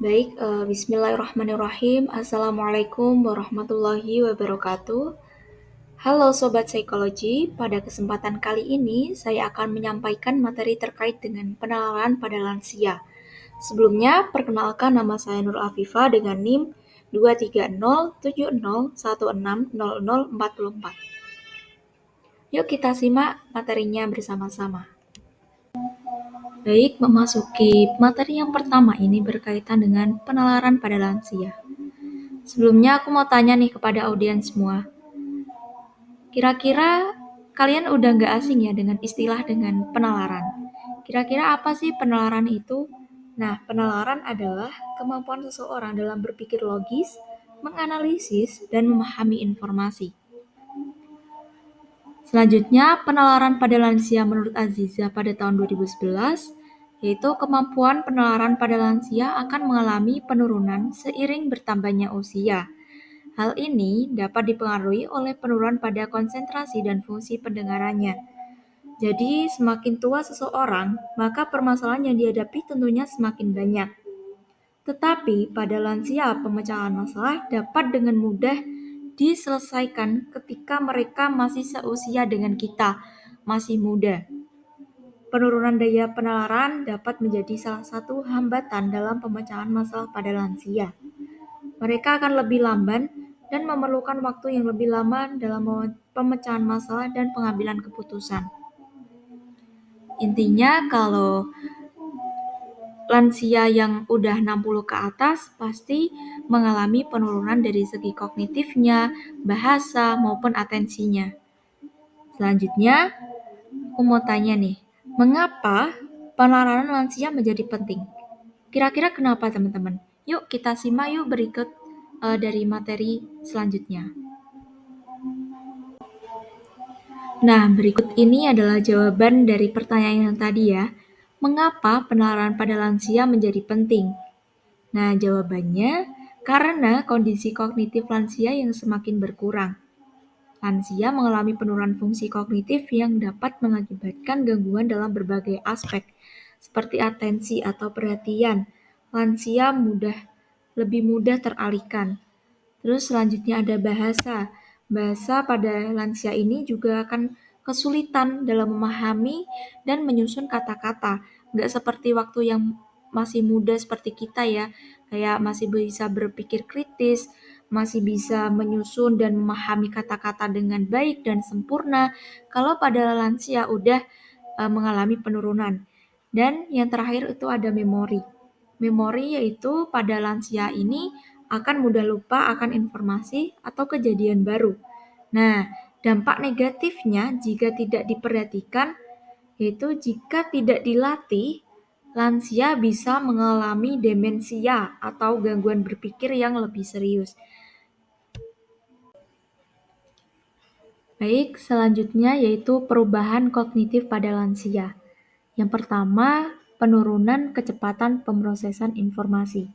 Bismillahirrahmanirrahim. Assalamualaikum warahmatullahi wabarakatuh. Halo Sobat Psikologi, pada kesempatan kali ini saya akan menyampaikan materi terkait dengan penalaran pada lansia. Sebelumnya, perkenalkan nama saya Nur Afifah dengan NIM 23070160044. Yuk kita simak materinya bersama-sama. Baik, memasuki materi yang pertama ini berkaitan dengan penalaran pada lansia. Sebelumnya aku mau tanya nih kepada audiens semua. Kira-kira kalian udah nggak asing ya dengan istilah dengan penalaran? Kira-kira apa sih penalaran itu? Nah, penalaran adalah kemampuan seseorang dalam berpikir logis, menganalisis, dan memahami informasi. Selanjutnya, penalaran pada lansia menurut Aziza pada tahun 2011, yaitu kemampuan penalaran pada lansia akan mengalami penurunan seiring bertambahnya usia. Hal ini dapat dipengaruhi oleh penurunan pada konsentrasi dan fungsi pendengarannya. Jadi, semakin tua seseorang, maka permasalahan yang dihadapi tentunya semakin banyak. Tetapi pada lansia, pemecahan masalah dapat dengan mudah diselesaikan ketika mereka masih seusia dengan kita, masih muda. Penurunan daya penalaran dapat menjadi salah satu hambatan dalam pemecahan masalah pada lansia. Mereka akan lebih lamban dan memerlukan waktu yang lebih lama dalam pemecahan masalah dan pengambilan keputusan. Intinya kalau lansia yang udah 60 ke atas pasti mengalami penurunan dari segi kognitifnya, bahasa, maupun atensinya. Selanjutnya, aku mau tanya nih, mengapa penalaran lansia menjadi penting? Kira-kira kenapa teman-teman? Yuk kita simak yuk berikut dari materi selanjutnya. Nah, berikut ini adalah jawaban dari pertanyaan yang tadi ya. Mengapa penalaran pada lansia menjadi penting? Nah, jawabannya karena kondisi kognitif lansia yang semakin berkurang. Lansia mengalami penurunan fungsi kognitif yang dapat mengakibatkan gangguan dalam berbagai aspek, seperti atensi atau perhatian. Lansia lebih mudah teralihkan. Terus selanjutnya ada bahasa. Bahasa pada lansia ini juga akan kesulitan dalam memahami dan menyusun kata-kata. Nggak seperti waktu yang masih muda seperti kita ya, kayak masih bisa berpikir kritis, masih bisa menyusun dan memahami kata-kata dengan baik dan sempurna. Kalau pada lansia udah mengalami penurunan. Dan yang terakhir itu ada memori. Memori yaitu pada lansia ini akan mudah lupa akan informasi atau kejadian baru. Nah, dampak negatifnya jika tidak diperhatikan yaitu jika tidak dilatih, lansia bisa mengalami demensia atau gangguan berpikir yang lebih serius. Baik, selanjutnya yaitu perubahan kognitif pada lansia. Yang pertama, penurunan kecepatan pemrosesan informasi.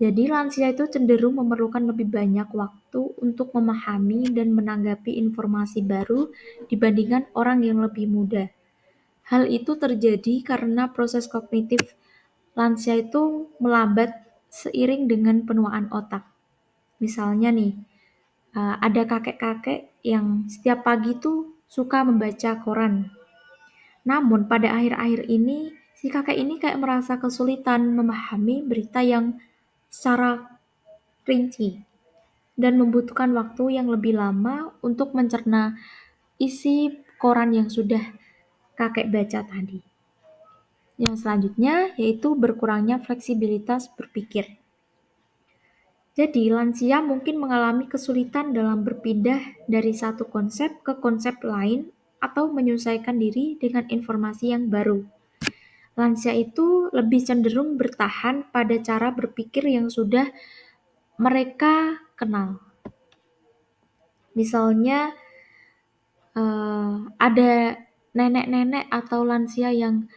Jadi lansia itu cenderung memerlukan lebih banyak waktu untuk memahami dan menanggapi informasi baru dibandingkan orang yang lebih muda. Hal itu terjadi karena proses kognitif lansia itu melambat seiring dengan penuaan otak. Misalnya nih, ada kakek-kakek yang setiap pagi tuh suka membaca koran. Namun pada akhir-akhir ini, si kakek ini kayak merasa kesulitan memahami berita yang secara rinci dan membutuhkan waktu yang lebih lama untuk mencerna isi koran yang sudah kakek baca tadi. Yang selanjutnya yaitu berkurangnya fleksibilitas berpikir. Jadi, lansia mungkin mengalami kesulitan dalam berpindah dari satu konsep ke konsep lain atau menyesuaikan diri dengan informasi yang baru. Lansia itu lebih cenderung bertahan pada cara berpikir yang sudah mereka kenal. Misalnya, ada nenek-nenek atau lansia yang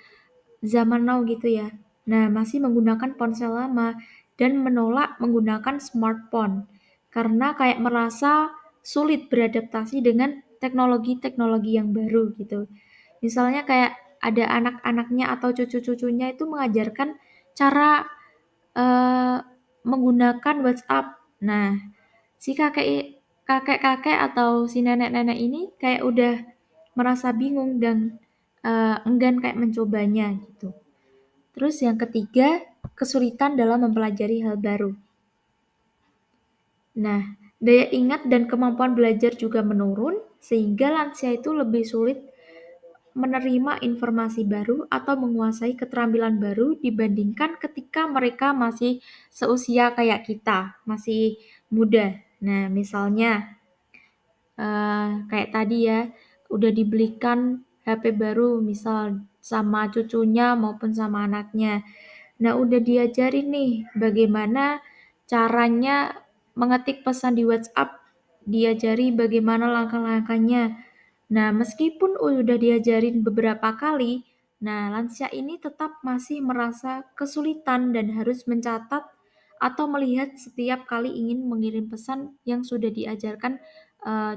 zaman now gitu ya. Nah, masih menggunakan ponsel lama dan menolak menggunakan smartphone karena kayak merasa sulit beradaptasi dengan teknologi-teknologi yang baru gitu. Misalnya kayak ada anak-anaknya atau cucu-cucunya itu mengajarkan cara eee, menggunakan WhatsApp. Nah, si kakek-kakek atau si nenek-nenek ini kayak udah merasa bingung dan enggan kayak mencobanya gitu. Terus yang ketiga, kesulitan dalam mempelajari hal baru. Nah, daya ingat dan kemampuan belajar juga menurun, sehingga lansia itu lebih sulit menerima informasi baru atau menguasai keterampilan baru dibandingkan ketika mereka masih seusia kayak kita, masih muda. Nah, misalnya kayak tadi ya, udah dibelikan HP baru misal sama cucunya maupun sama anaknya. Nah, udah diajarin nih bagaimana caranya mengetik pesan di WhatsApp, diajari bagaimana langkah-langkahnya. Nah, meskipun udah diajarin beberapa kali, nah lansia ini tetap masih merasa kesulitan dan harus mencatat atau melihat setiap kali ingin mengirim pesan yang sudah diajarkan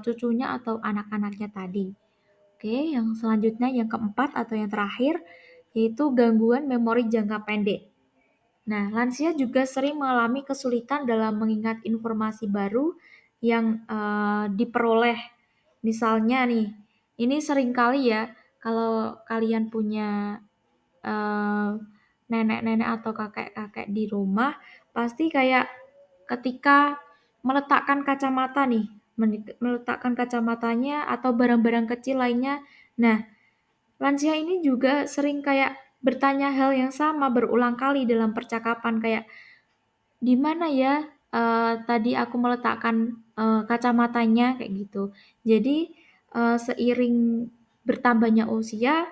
cucunya atau anak-anaknya tadi. Oke, yang selanjutnya yang keempat atau yang terakhir yaitu gangguan memori jangka pendek. Nah, lansia juga sering mengalami kesulitan dalam mengingat informasi baru yang diperoleh. Misalnya nih, ini sering kali ya kalau kalian punya eh, nenek-nenek atau kakek-kakek di rumah, pasti kayak ketika meletakkan kacamata nih, meletakkan kacamatanya atau barang-barang kecil lainnya. Nah, lansia ini juga sering kayak bertanya hal yang sama berulang kali dalam percakapan kayak di mana ya tadi aku meletakkan kacamatanya kayak gitu. Jadi seiring bertambahnya usia,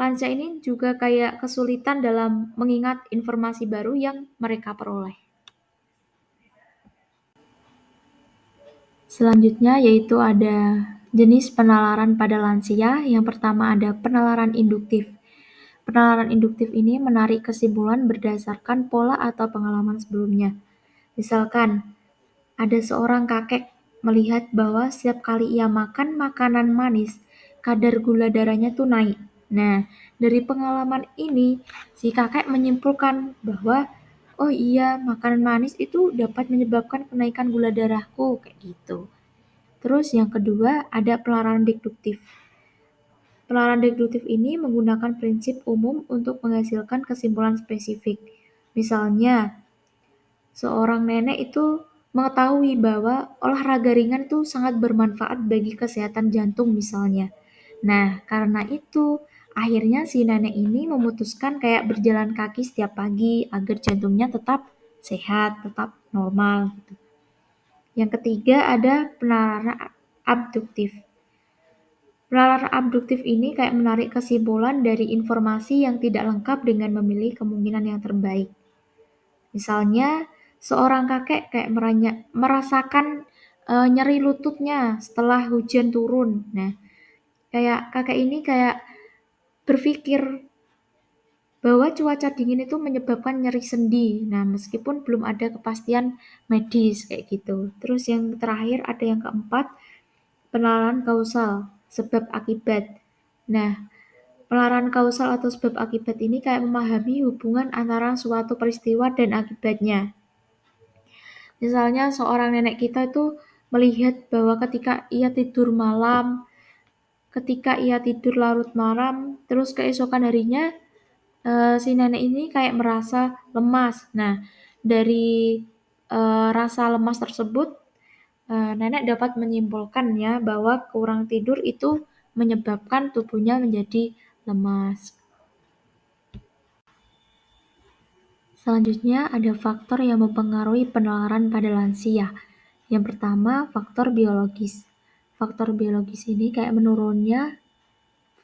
lansia ini juga kayak kesulitan dalam mengingat informasi baru yang mereka peroleh. Selanjutnya yaitu ada jenis penalaran pada lansia. Yang pertama ada penalaran induktif. Penalaran induktif ini menarik kesimpulan berdasarkan pola atau pengalaman sebelumnya. Misalkan, ada seorang kakek melihat bahwa setiap kali ia makan makanan manis, kadar gula darahnya tuh naik. Nah, dari pengalaman ini, si kakek menyimpulkan bahwa, oh iya, makanan manis itu dapat menyebabkan kenaikan gula darahku, kayak gitu. Terus yang kedua, ada penalaran deduktif. Penalaran deduktif ini menggunakan prinsip umum untuk menghasilkan kesimpulan spesifik. Misalnya, seorang nenek itu mengetahui bahwa olahraga ringan itu sangat bermanfaat bagi kesehatan jantung misalnya. Nah, karena itu akhirnya si nenek ini memutuskan kayak berjalan kaki setiap pagi agar jantungnya tetap sehat, tetap normal gitu. Yang ketiga ada penalaran abduktif. Penalaran abduktif ini kayak menarik kesimpulan dari informasi yang tidak lengkap dengan memilih kemungkinan yang terbaik. Misalnya, seorang kakek kayak merasakan nyeri lututnya setelah hujan turun. Nah, kayak kakek ini kayak berpikir bahwa cuaca dingin itu menyebabkan nyeri sendi. Nah, meskipun belum ada kepastian medis kayak gitu. Terus yang terakhir ada yang keempat, penalaran kausal, sebab akibat. Nah, penalaran kausal atau sebab akibat ini kayak memahami hubungan antara suatu peristiwa dan akibatnya. Misalnya seorang nenek kita itu melihat bahwa ketika ia tidur larut malam, terus keesokan harinya si nenek ini kayak merasa lemas. Nah, dari rasa lemas tersebut, nenek dapat menyimpulkan ya bahwa kurang tidur itu menyebabkan tubuhnya menjadi lemas. Selanjutnya ada faktor yang mempengaruhi penalaran pada lansia. Yang pertama, faktor biologis. Faktor biologis ini kayak menurunnya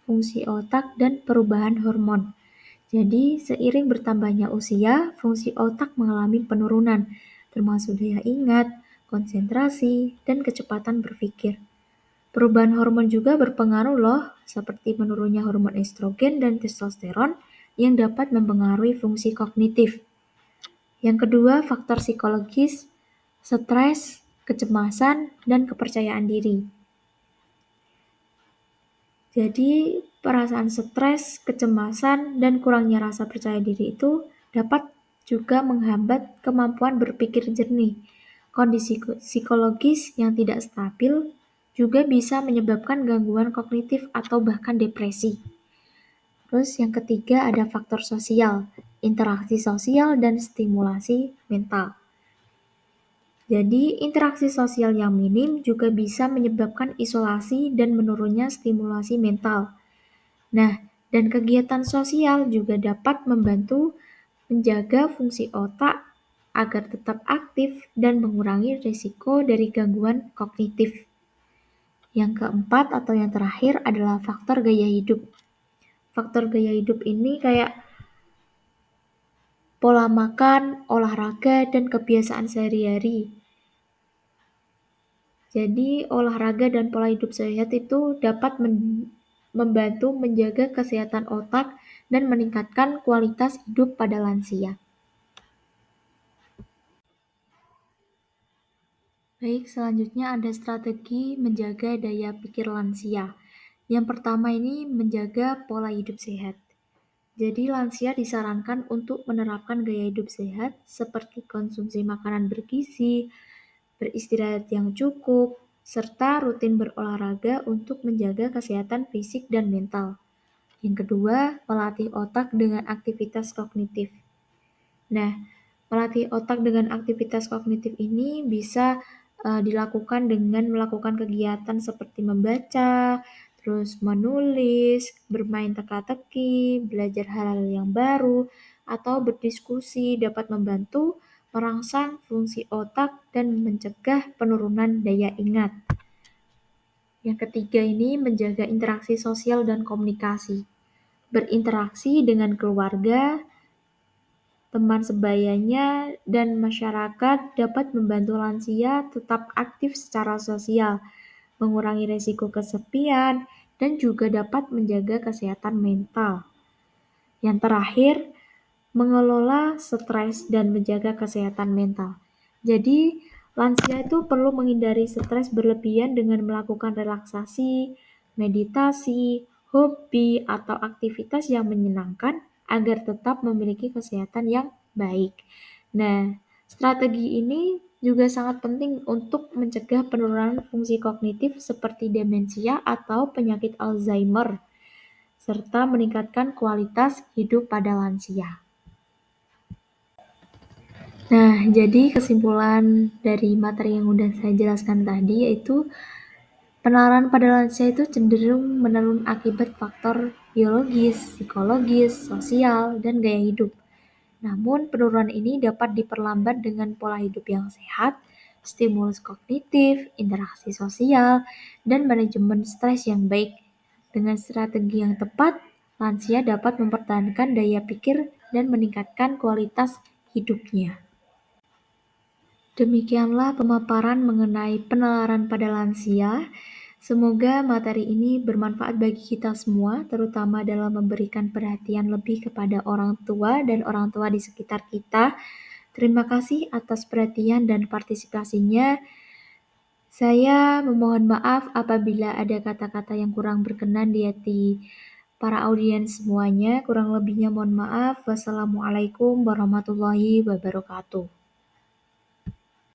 fungsi otak dan perubahan hormon. Jadi, seiring bertambahnya usia, fungsi otak mengalami penurunan, termasuk daya ingat, konsentrasi, dan kecepatan berpikir. Perubahan hormon juga berpengaruh loh, seperti menurunnya hormon estrogen dan testosteron yang dapat mempengaruhi fungsi kognitif. Yang kedua, faktor psikologis, stres, kecemasan, dan kepercayaan diri. Jadi, perasaan stres, kecemasan, dan kurangnya rasa percaya diri itu dapat juga menghambat kemampuan berpikir jernih. Kondisi psikologis yang tidak stabil juga bisa menyebabkan gangguan kognitif atau bahkan depresi. Terus yang ketiga ada faktor sosial, interaksi sosial dan stimulasi mental. Jadi, interaksi sosial yang minim juga bisa menyebabkan isolasi dan menurunnya stimulasi mental. Nah, dan kegiatan sosial juga dapat membantu menjaga fungsi otak agar tetap aktif dan mengurangi risiko dari gangguan kognitif. Yang keempat atau yang terakhir adalah faktor gaya hidup. Faktor gaya hidup ini kayak pola makan, olahraga, dan kebiasaan sehari-hari. Jadi, olahraga dan pola hidup sehat itu dapat membantu menjaga kesehatan otak dan meningkatkan kualitas hidup pada lansia. Baik, selanjutnya ada strategi menjaga daya pikir lansia. Yang pertama ini menjaga pola hidup sehat. Jadi lansia disarankan untuk menerapkan gaya hidup sehat seperti konsumsi makanan bergizi, beristirahat yang cukup, serta rutin berolahraga untuk menjaga kesehatan fisik dan mental. Yang kedua, melatih otak dengan aktivitas kognitif. Nah, melatih otak dengan aktivitas kognitif ini bisa dilakukan dengan melakukan kegiatan seperti membaca, terus menulis, bermain teka-teki, belajar hal-hal yang baru, atau berdiskusi dapat membantu merangsang fungsi otak dan mencegah penurunan daya ingat. Yang ketiga ini menjaga interaksi sosial dan komunikasi. Berinteraksi dengan keluarga, teman sebayanya, dan masyarakat dapat membantu lansia tetap aktif secara sosial, mengurangi risiko kesepian, dan juga dapat menjaga kesehatan mental. Yang terakhir, mengelola stres dan menjaga kesehatan mental. Jadi, lansia itu perlu menghindari stres berlebihan dengan melakukan relaksasi, meditasi, hobi, atau aktivitas yang menyenangkan agar tetap memiliki kesehatan yang baik. Nah, strategi ini juga sangat penting untuk mencegah penurunan fungsi kognitif seperti demensia atau penyakit Alzheimer, serta meningkatkan kualitas hidup pada lansia. Nah, jadi kesimpulan dari materi yang udah saya jelaskan tadi yaitu penalaran pada lansia itu cenderung menurun akibat faktor biologis, psikologis, sosial, dan gaya hidup. Namun, penurunan ini dapat diperlambat dengan pola hidup yang sehat, stimulus kognitif, interaksi sosial, dan manajemen stres yang baik. Dengan strategi yang tepat, lansia dapat mempertahankan daya pikir dan meningkatkan kualitas hidupnya. Demikianlah pemaparan mengenai penalaran pada lansia. Semoga materi ini bermanfaat bagi kita semua, terutama dalam memberikan perhatian lebih kepada orang tua dan orang tua di sekitar kita. Terima kasih atas perhatian dan partisipasinya. Saya memohon maaf apabila ada kata-kata yang kurang berkenan di hati para audiens semuanya. Kurang lebihnya mohon maaf. Wassalamualaikum warahmatullahi wabarakatuh.